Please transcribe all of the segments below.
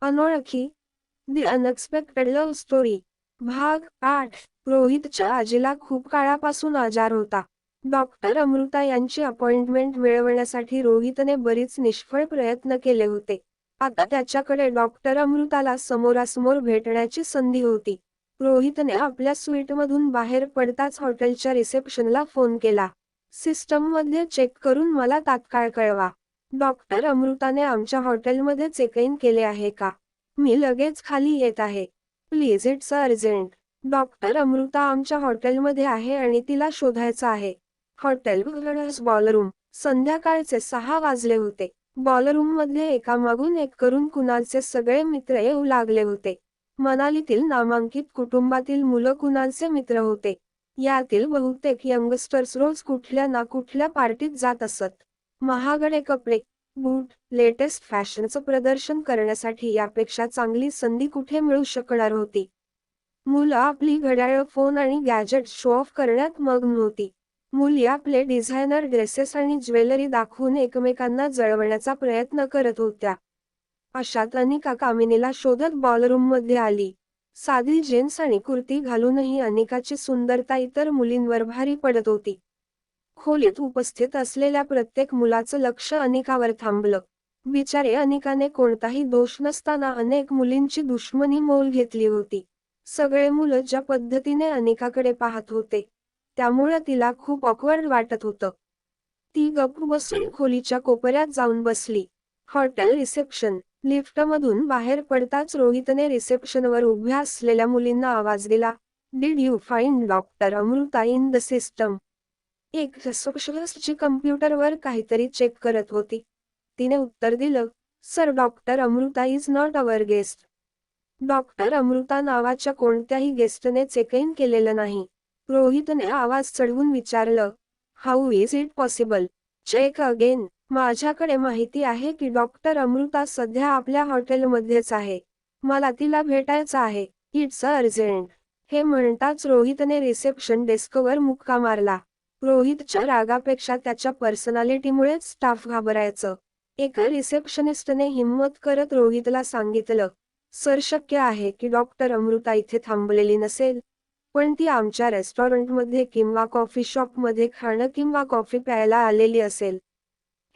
अनोळखी दी unexpected love story भाग 8. रोहितच्या आजीला खूप काळापासून आजार होता. डॉक्टर अमृता यांची अपॉइंटमेंट मिळवण्यासाठी रोहितने बरीच निष्फळ प्रयत्न केले होते. आता त्याच्याकडे डॉक्टर अमृताला समोरासमोर भेटण्याची संधी होती. रोहितने आपल्या स्वीटमधून बाहेर पडताच हॉटेलच्या रिसेप्शनला फोन केला. सिस्टममध्ये चेक करून मला तात्काळ कळवा. डॉक्टर अमृताने आमच्या हॉटेलमध्ये चेक इन केले आहे का? मी लगेच खाली येत आहे. Please, it's urgent. Doctor Amruta आमच्या हॉटेलमध्ये आहे आणि तिला शोधायचं आहे. Hotel ballroom. संध्याकाळचे 6 वाजले होते. बॉलरूममध्ये एकामागून एक करून कुणालचे सगळे मित्र येऊ लागले होते. मनालीतील नामांकित कुटुंबातील मुलं कुणालचे मित्र होते. यातील बहुतेक यंगस्टर्स रोज कुठल्या ना कुठल्या पार्टीत जात असत. महागडे कपडे, बूट, लेटेस्ट फॅशनचं प्रदर्शन करण्यासाठी यापेक्षा चांगली संधी कुठे मिळू शकणार होती. मुलं आपली घड्याळ, फोन आणि गॅजेट शो ऑफ करण्यात मग्न होती. मुली आपले डिझायनर ड्रेसेस आणि ज्वेलरी दाखवून एकमेकांना जळवण्याचा प्रयत्न करत होत्या. अशात अनिका कामिनीला शोधत बॉलरूममध्ये आली. साधी जीन्स आणि कुर्ती घालूनही अनिकाची सुंदरता इतर मुलींवर भारी पडत होती. खोलीत उपस्थित असलेल्या प्रत्येक मुलाचं लक्ष अनिकावर थांबलं. बिचारे अनिकाने कोणताही दोष नसताना अनेक मुलींची दुश्मनी मोल घेतली होती. सगळे मुलं ज्या पद्धतीने अनिकाकडे पाहत होते, त्यामुळे तिला खूप ऑकवर्ड वाटत होतं. ती गप्प बसून खोलीच्या कोपऱ्यात जाऊन बसली. Hotel reception. लिफ्टमधून बाहेर पडताच रोहितने रिसेप्शनवर उभ्या असलेल्या मुलींना आवाज दिला. Did you find doctor Amruta in the system? एक रिसेप्शनिस्ट कम्प्युटरवर काहीतरी चेक करत होती. तिने उत्तर दिलं, sir, doctor Amruta is not our guest. Doctor Amruta नावाच्या कोणत्याही गेस्टने चेक इन केलेलं नाही. रोहितने आवाज चढवून विचारलं, how is it possible? Check again. माझ्याकडे माहिती आहे की डॉक्टर अमृता सध्या आपल्या हॉटेलमध्येच आहे. मला तिला भेटायचं आहे. It's urgent. हे म्हणताच रोहितने रिसेप्शन डेस्कवर मुक्का मारला. रोहितच्या रागापेक्षा त्याच्या पर्सनॅलिटीमुळेच स्टाफ घाबरायचं. एका रिसेप्शनिस्टने हिम्मत करत रोहितला सांगितलं, सर, शक्य आहे की डॉक्टर अमृता इथे थांबलेली नसेल, पण ती आमच्या रेस्टॉरंटमध्ये किंवा कॉफी शॉपमध्ये खाणं किंवा कॉफी प्यायला आलेली असेल.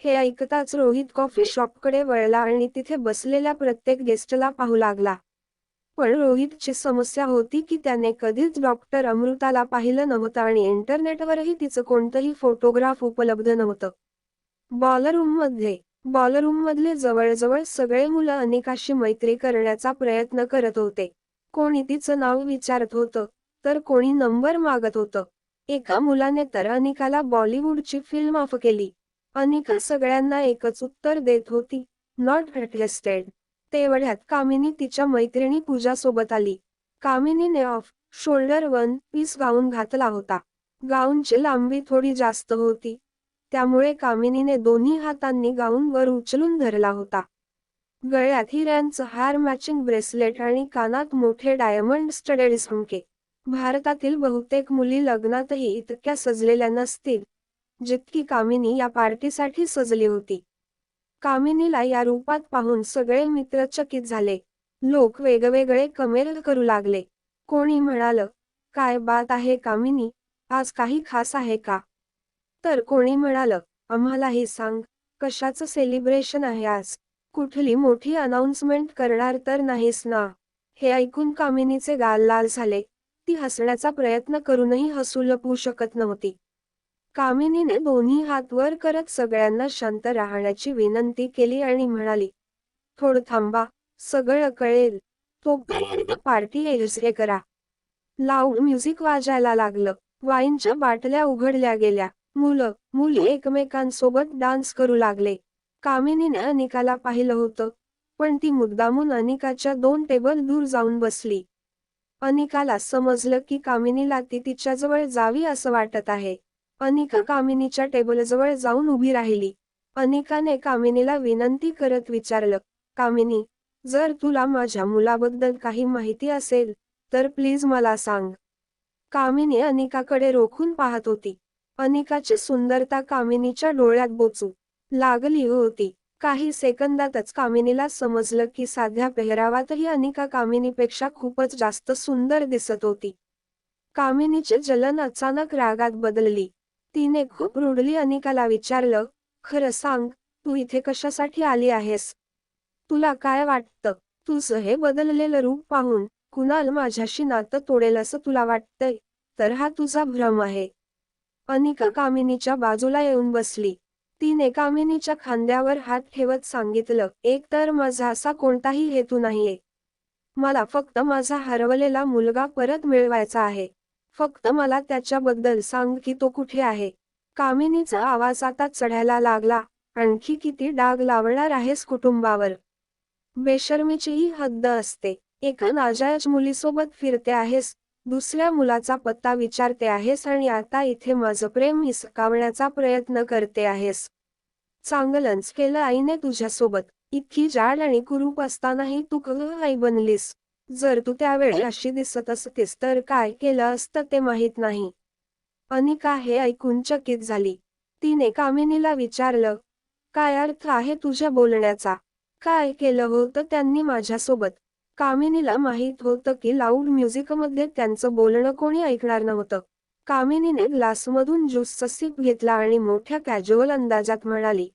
हे ऐकताच रोहित कॉफी शॉपकडे वळला आणि तिथे बसलेल्या प्रत्येक गेस्टला पाहू लागला. पण रोहितची समस्या होती की त्याने कधीच डॉक्टर अमृताला पाहिलं नव्हतं आणि इंटरनेटवरही तिचं कोणतंही फोटोग्राफ उपलब्ध नव्हतं. बॉलरूममधले जवळजवळ सगळे मुलं अनिकाशी मैत्री करण्याचा प्रयत्न करत होते. कोणी तिचं नाव विचारत होतं, तर कोणी नंबर मागत होतं. एका मुलाने तर अनिकाला बॉलिवूडची फिल्म ऑफ केली. अनिका सगळ्यांना एकच उत्तर देत होती, नॉट इंटरेस्टेड. तेवढ्यात कामिनी तिच्या मैत्रिणी पूजासोबत आली. कामिनीने ऑफ शोल्डर वन पीस गाऊन घातला होता. गाऊनची लांबी थोडी जास्त होती, त्यामुळे कामिनीने दोन्ही हातांनी गाऊन वर उचलून धरला होता. गळ्यात हिऱ्यांचं हार, मॅचिंग ब्रेसलेट आणि कानात मोठे डायमंड स्टडेड झुमके. भारतातील बहुतेक मुली लग्नातही इतक्या सजलेल्या नसतील, जितकी कामिनी या पार्टीसाठी सजली होती. कामिनीला या रूपात पाहून सगळे मित्र चकित झाले. लोक वेगवेगळे कमेंट करू लागले. कोणी म्हणालं, काय बात आहे कामिनी, आज काही खास आहे का? तर कोणी म्हणालं, आम्हालाही सांग, कशाचं सेलिब्रेशन आहे आज? कुठली मोठी अनाउन्समेंट करणार तर नाहीस ना? हे ऐकून कामिनीचे गाल लाल झाले. ती हसण्याचा प्रयत्न करूनही हसू लपवू शकत नव्हती. कामिनीने दोन्ही हात वर करत सगळ्यांना शांत राहण्याची विनंती केली आणि म्हणाली, थोडं थांबा, सगळं कळेल. तोपर्यंत पार्टी एन्जॉय करा. लाऊड म्युझिक वाजायला लागलं. वाईनच्या बाटल्या उघडल्या गेल्या. मुली एकमेकांसोबत डान्स करू लागले. कामिनीने अनिकाला पाहिलं होतं, पण ती मुद्दामून अनिकाच्या 2 टेबल दूर जाऊन बसली. अनिकाला समजलं की कामिनीला ती तिच्याजवळ जावी असं वाटत आहे. अनिका कामिनीच्या टेबलजवळ जाऊन उभी राहिली. अनिकाने कामिनीला विनंती करत विचारलं, कामिनी, जर तुला माझ्या मुलाबद्दल काही माहिती असेल, तर प्लीज मला सांग. कामिनी अनिकाकडे रोखून पाहत होती. अनिकाची सुंदरता कामिनीच्या डोळ्यात बोचू लागली होती. काही सेकंदातच कामिनीला समजलं की साध्या पेहरावातही अनिका कामिनीपेक्षा खूपच जास्त सुंदर दिसत होती. कामिनीचे जलन अचानक रागात बदलली. तिने खूप रुडली अनिकाला विचारलं, खरं सांग, तू इथे कशासाठी आली आहेस? तुला काय वाटतं, तुझं हे बदललेलं रूप पाहून कुणाल माझ्याशी नातं तोडेल असं तुला वाटतंय? तर हा तुझा भ्रम आहे. अनिका कामिनीच्या बाजूला येऊन बसली. तिने कामिनीच्या खांद्यावर हात ठेवत सांगितलं, एक तर माझा असा कोणताही हेतू नाहीये. मला फक्त माझा हरवलेला मुलगा परत मिळवायचा आहे. फक्त मला त्याच्याबद्दल सांग की तो कुठे आहे? कामिनीचा आवाज आता चढायला लागला. आणखी किती डाग लावणार आहेस कुटुंबावर? बेशर्मीचीही हद्द असते. एका नाजायज मुलीसोबत फिरते आहेस, दुसऱ्या मुलाचा पत्ता विचारते आहेस आणि आता इथे माझं प्रेम हिसकावण्याचा प्रयत्न करते आहेस. चांगलंच केलं आईने तुझ्यासोबत. इतकी जाड आणि कुरूप असतानाही तू आई बनलीस. जर तू त्यावेळी अशी दिसत असतीस तर काय केलं असतं ते माहीत नाही. अनिका हे ऐकून चकित झाली. तिने कामिनीला विचारलं, काय अर्थ आहे तुझ्या बोलण्याचा? काय केलं होतं त्यांनी माझ्यासोबत? कामिनीला माहीत होतं की लाऊड म्युझिकमध्ये त्यांचं बोलणं कोणी ऐकणार नव्हतं. कामिनीने ग्लासमधून ज्यूसचा सिप घेतला आणि मोठ्या कॅज्युअल अंदाजात म्हणाली,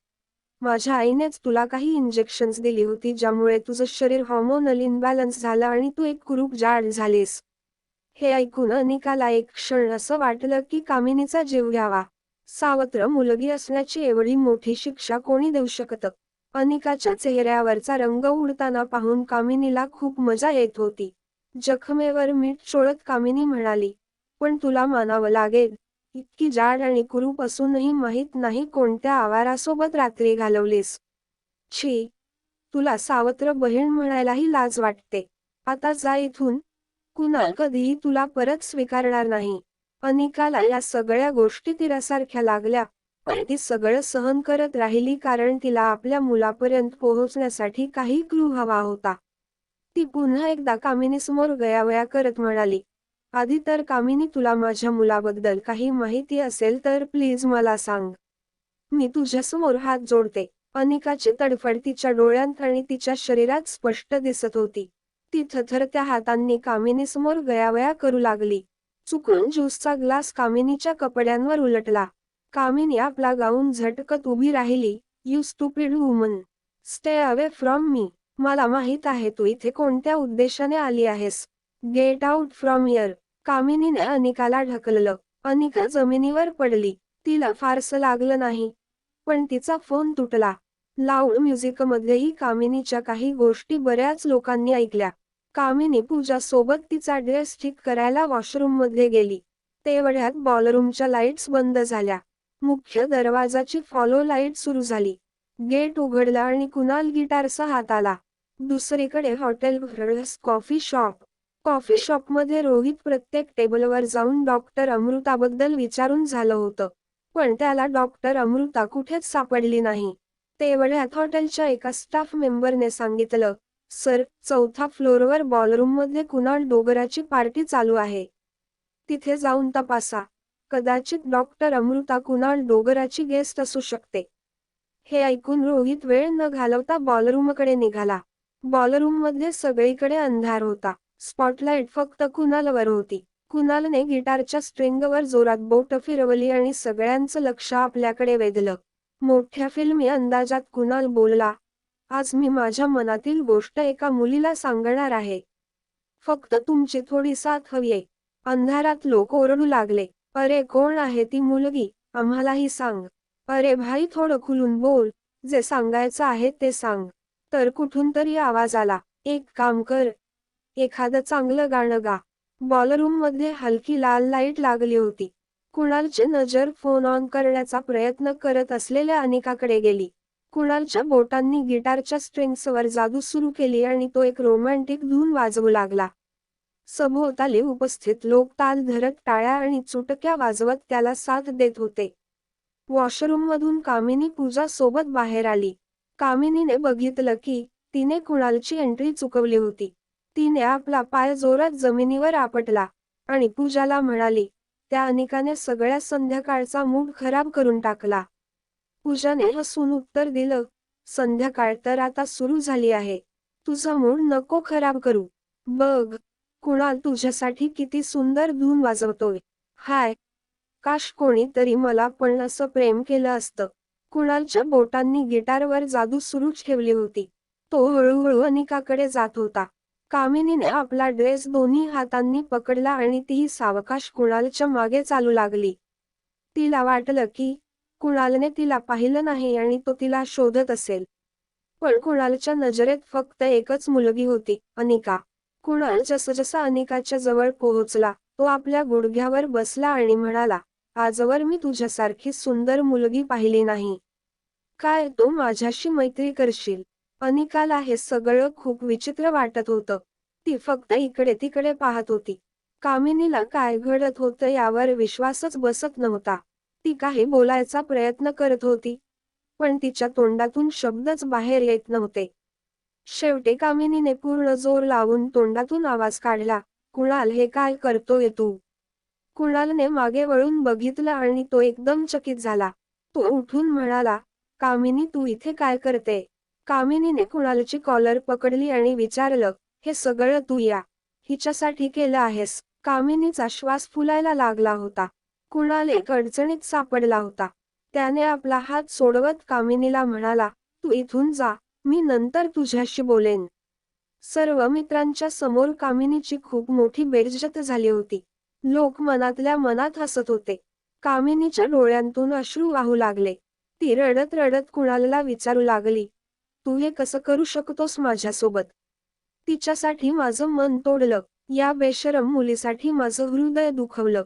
माझ्या आईनेच तुला काही इंजेक्शन्स दिली होती ज्यामुळे तुझं शरीर हॉर्मोनल इनबॅलन्स झालं आणि तू एक कुरूप जाड झालीस. हे ऐकून अनिकाला एक क्षण असं वाटलं की कामिनीचा जीव घ्यावा. सावत्र मुलगी असण्याची एवढी मोठी शिक्षा कोणी देऊ शकतं? अनिकाच्या चेहऱ्यावरचा रंग उडताना पाहून कामिनीला खूप मजा येत होती. जखमेवर मीठ चोळत कामिनी म्हणाली, पण तुला मानावं लागेल, इतकी जाड आणि कुरूप असूनही माहीत नाही कोणत्या आवारासोबत रात्री घालवलीस. छी, तुला सावत्र बहीण म्हणायलाही लाज वाटते. आता जा इथून. कुणाल कधीही तुला परत स्वीकारणार नाही. अनिकाला या सगळ्या गोष्टी तिरासारख्या लागल्या, पण ती सगळं सहन करत राहिली कारण तिला आपल्या मुलापर्यंत पोहोचण्यासाठी काही क्लू हवा होता. ती पुन्हा एकदा कामिनीसमोर गयावया करत म्हणाली, आधी तर कामिनी तुला माझ्या मुलाबद्दल काही माहिती असेल तर प्लीज मला सांग. मी तुझ्यासमोर हात जोडते. अनिकाची तडफड तिच्या डोळ्यांत आणि तिच्या शरीरात स्पष्ट दिसत होती. ती थरथरत्या हातांनी कामिनीसमोर गयावया करू लागली. चुकून ज्यूसचा ग्लास कामिनीच्या कपड्यांवर उलटला. कामिनी आपला गाऊन झटकत उभी राहिली. You stupid woman. Stay away from me. मला माहित आहे तू इथे कोणत्या उद्देशाने आली आहेस. Get out from here. कामिनीने अनिकाला ढकललं. अनिका जमिनीवर पडली. तिला फारसं लागलं नाही. पण तिचा फोन तुटला. लाऊड म्युझिकमध्येही कामिनीच्या काही गोष्टी बऱ्याच लोकांनी ऐकल्या. कामिनी पूजा सोबत तिचा ड्रेस ठीक करायला वॉशरूममध्ये गेली. तेवढ्यात बॉलरूमच्या लाईट्स बंद झाल्या. मुख्य दरवाजाची फॉलो लाईट सुरू झाली. गेट उघडला आणि कुणाल गिटारसह हात आला. दुसरीकडे हॉटेल व्हर्ल्स कॉफी शॉप. कॉफी शॉपमध्ये रोहित प्रत्येक टेबलवर जाऊन डॉक्टर अमृताबद्दल विचारून झालं होतं. पण त्याला डॉक्टर अमृता कुठेच सापडली नाही. तेवढ्यात हॉटेलच्या एका स्टाफ मेंबरने सांगितलं, सर, 4थ्या फ्लोअरवर बॉलरूममध्ये कुणाल डोगराची पार्टी चालू आहे. तिथे जाऊन तपासा. कदाचित डॉक्टर अमृता कुणाल डोगराची गेस्ट असू शकते. हे ऐकून रोहित वेळ न घालवता बॉलरूमकडे निघाला. बॉलरूममध्ये सगळीकडे अंधार होता. स्पॉटलाईट फक्त कुणालवर होती. कुणालने गिटारच्या स्ट्रिंगवर जोरात बोटं फिरवली आणि सगळ्यांचं लक्ष आपल्याकडे वेधलं. मोठ्या फिल्मी अंदाजात कुणाल बोलला, आज मी माझ्या मनातील गोष्ट एका मुलीला सांगणार आहे. फक्त तुमची थोडी साथ हवीये. अंधारात लोक ओरडू लागले, अरे कोण आहे ती मुलगी, आम्हालाही सांग. अरे भाई थोडं खुलून बोल, जे सांगायचं आहे ते सांग. तर कुठून तरी आवाज आला, एक काम कर, एखादं चांगलं गाणं गा. बॉलरूममध्ये हलकी लाल लाईट लागली होती. कुणालची नजर फोन ऑन करण्याचा प्रयत्न करत असलेल्या अनिकाकडे गेली. कुणालच्या बोटांनी गिटारच्या स्ट्रिंग्सवर जादू सुरू केली आणि तो एक रोमॅन्टिक धून वाजवू लागला. सभोवताली उपस्थित लोक ताल धरत टाळ्या आणि चुटक्या वाजवत त्याला साथ देत होते. वॉशरूममधून कामिनी पूजा सोबत बाहेर आली. कामिनीने बघितलं की तिने कुणालची एंट्री चुकवली होती. तिने आपला पाय जोरात जमिनीवर आपटला आणि पूजाला म्हणाली, त्या अनिकाने सगळ्या संध्याकाळचा मूड खराब करून टाकला. पूजाने हसून उत्तर दिलं, संध्याकाळ तर आता सुरू झाली आहे. तुझा मूड नको खराब करू. बघ, कुणाल तुझ्यासाठी किती सुंदर धून वाजवतोय. हाय. काश कोणीतरी मला पण असं प्रेम केलं असतं. कुणालच्या बोटांनी गिटारवर जादू सुरूच ठेवली होती. तो हळूहळू अनिकाकडे जात होता. कामिनीने आपला ड्रेस दोन्ही हातांनी पकडला आणि तीही सावकाश कुणालच्या मागे चालू लागली. तिला वाटलं की कुणालने तिला पाहिलं नाही आणि तो तिला शोधत असेल. पण कुणालच्या नजरेत फक्त एकच मुलगी होती, अनिका. कुणाल जसजसा अनिकाच्या जवळ पोहोचला, तो आपल्या गुडघ्यावर बसला आणि म्हणाला, आजवर मी तुझ्यासारखी सुंदर मुलगी पाहिली नाही. काय तू माझ्याशी मैत्री करशील? अनिकाला हे सगळं खूप विचित्र वाटत होतं. ती फक्त इकडे तिकडे पाहत होती. कामिनीला काय घडत होतं यावर विश्वासच बसत नव्हता. ती काही बोलायचा प्रयत्न करत होती, पण तिच्या तोंडातून शब्दच बाहेर येत नव्हते. शेवटी कामिनीने पूर्ण जोर लावून तोंडातून आवाज काढला, कुणाल हे काय करतोय तू? कुणालने मागे वळून बघितलं आणि तो एकदम चकित झाला. तो उठून म्हणाला, कामिनी तू इथे काय करते? कामिनीने कुणालची कॉलर पकडली आणि विचारलं, हे सगळं तू या हिच्यासाठी केलं आहेस? कामिनीचा श्वास फुलायला लागला होता. कुणाल एक अडचणीत सापडला होता. त्याने आपला हात सोडवत कामिनीला म्हणाला, तू इथून जा, मी नंतर तुझ्याशी बोलेन. सर्व मित्रांच्या समोर कामिनीची खूप मोठी बेइज्जत झाली होती. लोक मनातल्या मनात हसत होते. कामिनीच्या डोळ्यांतून अश्रू वाहू लागले. ती रडत रडत कुणालला विचारू लागली, तू हे कसं करू शकतोस माझ्यासोबत? तिच्यासाठी माझं मन तोडलं, या बेशरम मुलीसाठी माझं हृदय दुखवलं.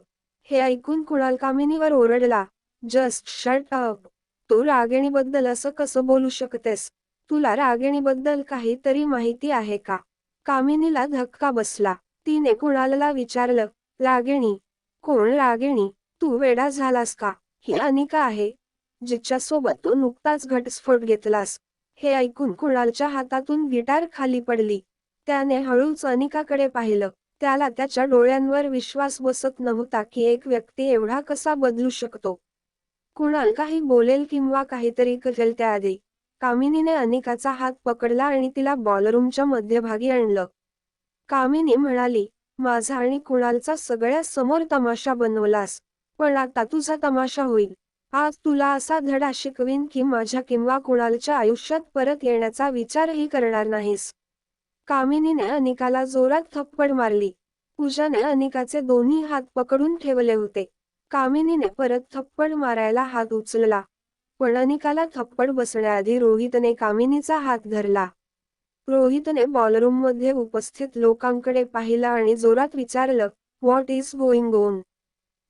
हे ऐकून कुणाल कामिनीवर ओरडला, जस्ट शट अप. तू रागिणीबद्दल असं कसं बोलू शकतेस? तुला रागिणीबद्दल काहीतरी माहिती आहे का? कामिनीला धक्का बसला. तिने कुणालला विचारलं, रागिणी? कोण रागिणी? तू वेडा झालास का? ही अनिका आहे, जिच्यासोबत तू नुकताच घटस्फोट घेतलास. हे ऐकून कुणालच्या हातातून गिटार खाली पडली. त्याने हळूच अनिकाकडे पाहिलं. त्याला त्याच्या डोळ्यांवर विश्वास बसत नव्हता की एक व्यक्ती एवढा कसा बदलू शकतो. कुणाल काही बोलेल किंवा काहीतरी करेल त्याआधी कामिनीने अनिकाचा हात पकडला आणि तिला बॉलरूमच्या मध्यभागी आणलं. कामिनी म्हणाली, माझा आणि कुणालचा सगळ्या समोर तमाशा बनवलास, पण आता तुझा तमाशा होईल. आज तुला असा धडा शिकवीन की माझ्या किंवा कुणालच्या आयुष्यात परत येण्याचा विचारही करणार नाहीस. कामिनीने अनिकाला जोरात थप्पड मारली. पूजाने अनिकाचे दोन्ही हात पकडून ठेवले होते. कामिनीने परत थप्पड मारायला हात उचलला, पण अनिकाला थप्पड बसण्याआधी रोहितने कामिनीचा हात धरला. रोहितने बॉलरूममध्ये उपस्थित लोकांकडे पाहिलं आणि जोरात विचारलं, व्हॉट इज गोइंग ऑन?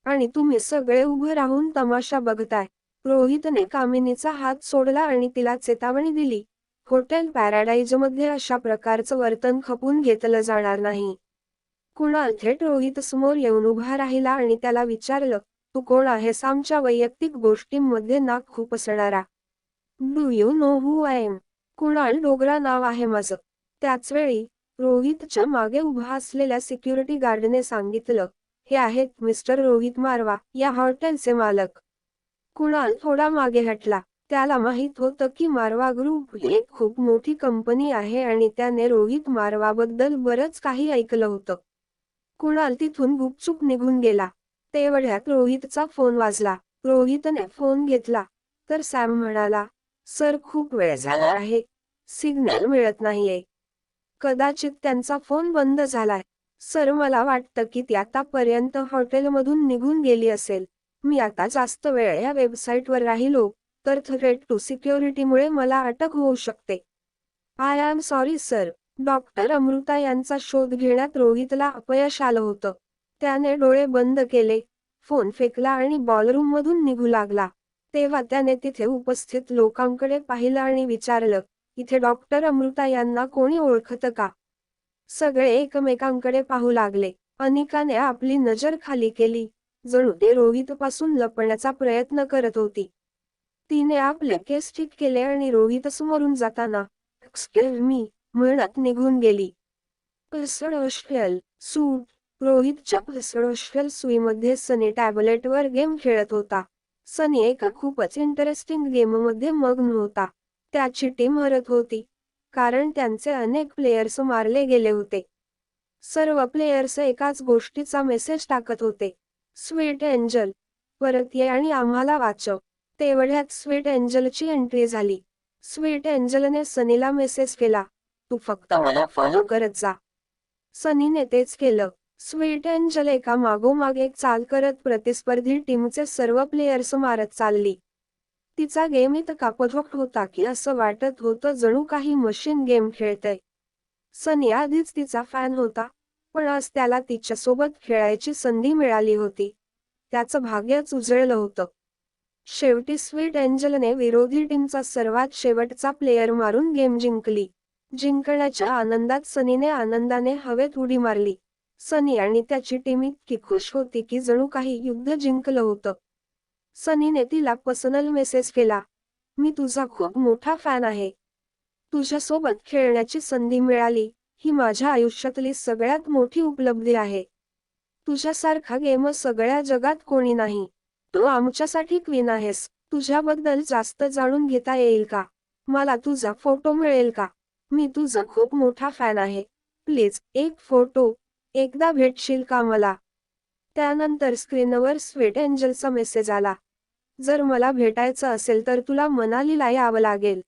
आणि तुम्ही सगळे उभं राहून तमाशा बघताय. रोहितने कामिनीचा हात सोडला आणि तिला चेतावणी दिली, हॉटेल पॅराडाईजमध्ये अशा प्रकारचं वर्तन खपून घेतलं जाणार नाही. कुणाल थेट रोहितसमोर येऊन उभा राहिला आणि त्याला विचारलं, तू कोण आहेस आमच्या वैयक्तिक गोष्टींमध्ये नाक खुपसणारा? Do you know who I am? Kunal Dogra नाव आहे माझं. त्याचवेळी रोहितच्या मागे उभा असलेल्या सिक्युरिटी गार्डने सांगितलं, हे आहेत मिस्टर रोहित मारवा, या हॉटेलचे मालक. कुणाल थोडा मागे हटला. त्याला माहित होतं की मारवा ग्रुप ही एक खूप मोठी कंपनी आहे आणि त्याने रोहित मारवाबद्दल बरंच काही ऐकलं होतं. कुणाल तिथून गुपचूप निघून गेला. तेवढ्यात रोहितचा फोन वाजला. रोहितने फोन घेतला तर सॅम म्हणाला, सर खूप वेळ झाला आहे, सिग्नल मिळत नाहीये. कदाचित त्यांचा फोन बंद झालाय. सर मला वाटतं की ती आतापर्यंत हॉटेलमधून निघून गेली असेल. मी आता जास्त वेळ या वेबसाईटवर राहिलो तर थ्रेट टू सिक्युरिटीमुळे मला अटक होऊ शकते. I am sorry sir. Doctor Amruta यांचा शोध घेण्यात रोहितला अपयश आलं होतं. त्याने डोळे बंद केले, फोन फेकला आणि बॉलरूममधून निघू लागला. तेव्हा त्याने तिथे उपस्थित लोकांकडे पाहिलं आणि विचारलं, इथे डॉक्टर अमृता यांना कोणी ओळखतं का? सगळे एकमेकांकडे पाहू लागले. अनिकाने आपली नजर खाली केली, जणू ते रोहितपासून लपण्याचा प्रयत्न करत होती. तिने आपले केस ठीक केले आणि रोहितसमोरून जाताना, एक्सक्यूज मी, म्हणत निघून गेली. पिसडोशल सूट. रोहितच्या पिसडोशल सुईमध्ये सनी टॅबलेटवर गेम खेळत होता. सनी एका खूपच इंटरेस्टिंग गेममध्ये मग्न होता. त्याची टीम हरत होती, कारण त्यांचे अनेक प्लेयर्स मारले गेले होते. सर्व प्लेयर्स एकाच गोष्टीचा मेसेज टाकत होते. स्वीट एंजल, परत ये आणि आम्हाला वाचव. तेवढ्यात स्वीट एंजलची एंट्री झाली. स्वीट एंजलने सनीला मेसेज केला, तू फक्त मला फॉलो करत जा. सनीने तेच केलं. स्वीट एंजल एका मागोमाग एक चाल करत प्रतिस्पर्धी टीमचे सर्व प्लेयर्स मारत चालली. तिचा गेम इतका परफेक्ट होता की असं वाटत होतं जणू काही मशीन गेम खेळतय. सनी आधीच तिचा फॅन होता, पण आज त्याला तिच्यासोबत खेळायची संधी मिळाली होती. त्याचं भाग्यच उजळलं होतं. शेवटी स्वीट एंजलने विरोधी टीमचा सर्वात शेवटचा प्लेयर मारून गेम जिंकली. जिंकण्याच्या आनंदात सनीने आनंदाने हवेत उडी मारली. सनी आणि त्याची टीम इतकी खुश होती की जणू काही युद्ध जिंकलं होतं. सनीने तिला पर्सनल मेसेज केला, मी तुझा खूप मोठा फॅन आहे. तुझ्यासोबत खेळण्याची संधी मिळाली, ही माझ्या आयुष्यातली सगळ्यात मोठी उपलब्धी आहे. तुझ्यासारखा गेम सगळ्या जगात कोणी नाही. तू आमच्यासाठी क्वीन आहेस. तुझ्याबद्दल जास्त जाणून घेता येईल का? मला तुझा फोटो मिळेल का? मी तुझा खूप मोठा फॅन आहे. प्लीज एक फोटो. एकदा भेटशील का मला? त्यानंतर स्क्रीनवर स्वीट एंजलचा मेसेज आला. जर मला भेटायचं असेल तर तुला मनालीला यावं लागेल.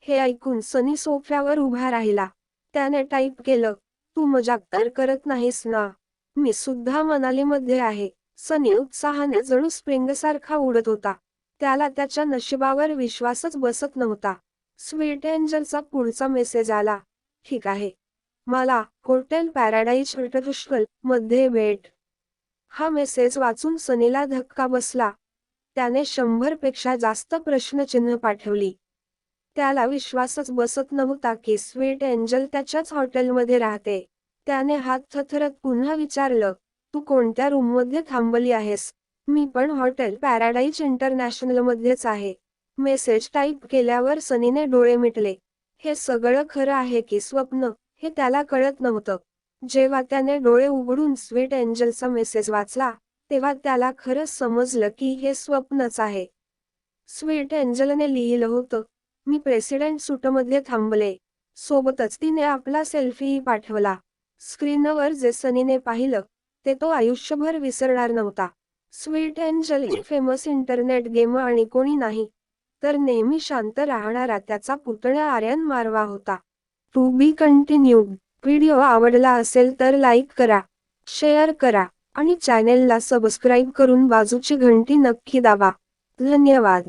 हे ऐकून सनी सोफ्यावर उभा राहिला. त्याने टाईप केलं, तू मजाक तर करत नाहीस ना? मी सुद्धा मनालीमध्ये आहे. सनी उत्साहाने जणू स्प्रिंगसारखा उडत होता. त्याला त्याच्या नशिबावर विश्वासच बसत नव्हता. स्वीट एंजलचा पुढचा मेसेज आला, ठीक आहे. मला हॉटेल पॅराडाईज हॉटेल मध्ये भेट. हा मेसेज वाचून सनीला धक्का बसला. त्याने 100 पेक्षा जास्त प्रश्नचिन्ह पाठवली. त्याला विश्वासच बसत नव्हता की स्वीट एंजल त्याच्याच हॉटेलमध्ये राहते. त्याने हात थरथरत पुन्हा विचारलं, तू कोणत्या रूममध्ये थांबली आहेस? मी पण हॉटेल पॅराडाईज इंटरनॅशनलमध्येच आहे. मेसेज टाईप केल्यावर सनीने डोळे मिटले. हे सगळं खरं आहे की स्वप्न, हे त्याला कळत नव्हतं. जेव्हा त्याने डोळे उघडून स्वीट एंजलचा मेसेज वाचला, तेव्हा त्याला खरंच समजलं की हे स्वप्नच आहे. स्वीट एंजलने लिहिलं होतं, मी प्रेसिडेंट सूटमध्ये थांबले. सोबतच तिने आपला सेल्फीही पाठवला. स्क्रीनवर जे सनीने पाहिलं, ते तो आयुष्यभर विसरणार नव्हता. Sweet angel famous internet gamer आणि कोणी नाही, तर नेहमी शांत राहणारा त्याचा पुतण्या आर्यन मारवा होता. To be continued. व्हिडिओ आवडला असेल तर लाईक करा, शेअर करा आणि चॅनेलला सबस्क्राईब करून बाजूची घंटी नक्की दाबा. धन्यवाद.